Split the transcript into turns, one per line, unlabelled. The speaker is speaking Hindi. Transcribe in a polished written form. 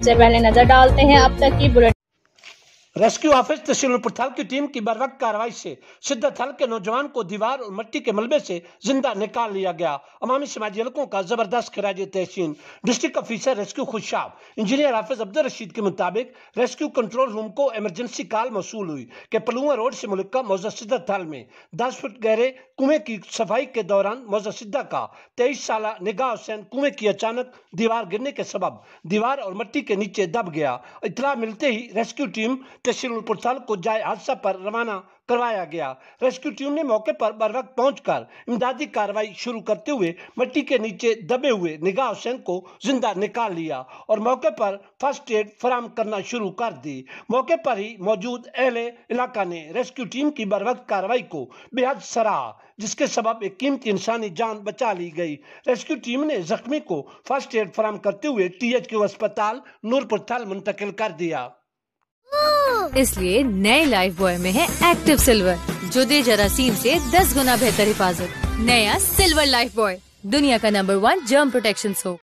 सबसे पहले नजर डालते हैं अब तक की बुलेटिन।
रेस्क्यू ऑफिस तहसील पुरथल की टीम की बर्वक्त कार्रवाई से शिद्दत हल के नौजवान को दीवार और मिट्टी के मलबे से जिंदा निकाल लिया गया। अवामी समाजी हलकों का जबरदस्त खराज तहसीन। District officer rescue Khushab engineer Hafiz Abdul Rashid के मुताबिक रेस्क्यू कंट्रोल रूम को इमरजेंसी कॉल मौसूल हुई कि पलुआ रोड से मुल्का मौजा शिद्दत हल में 10 फुट गहरे कुएं की सफाई के दौरान मौजा सिद्दा का 23 साल निगाह हुसैन कुएं की अचानक दीवार गिरने के सबब दीवार और मिट्टी के नीचे दब गया। इतला मिलते ही रेस्क्यू टीम तहसील पुरथल को जाए हादसा पर रवाना करवाया गया। रेस्क्यू टीम ने मौके पर बरवक्त पहुंचकर इमदादी कार्रवाई शुरू करते हुए मिट्टी के नीचे दबे हुए निगाह हुसैन को जिंदा निकाल लिया और मौके पर फर्स्ट एड फराहम करना शुरू कर दी। मौके पर ही मौजूद अहले इलाका ने रेस्क्यू टीम की बरवक्त कार्रवाई को बेहद सराहा, जिसके सबब एक कीमती इंसानी जान बचा ली गई। रेस्क्यू टीम ने जख्मी को फर्स्ट एड फराहम करते हुए THQ अस्पताल नूरपुर थल मुंतकिल कर दिया।
इसलिए नए लाइफ बॉय में है एक्टिव सिल्वर, जो दे जरासीम से 10 गुना बेहतर हिफाजत। नया सिल्वर लाइफ बॉय, दुनिया का नंबर 1 जर्म प्रोटेक्शन सोप।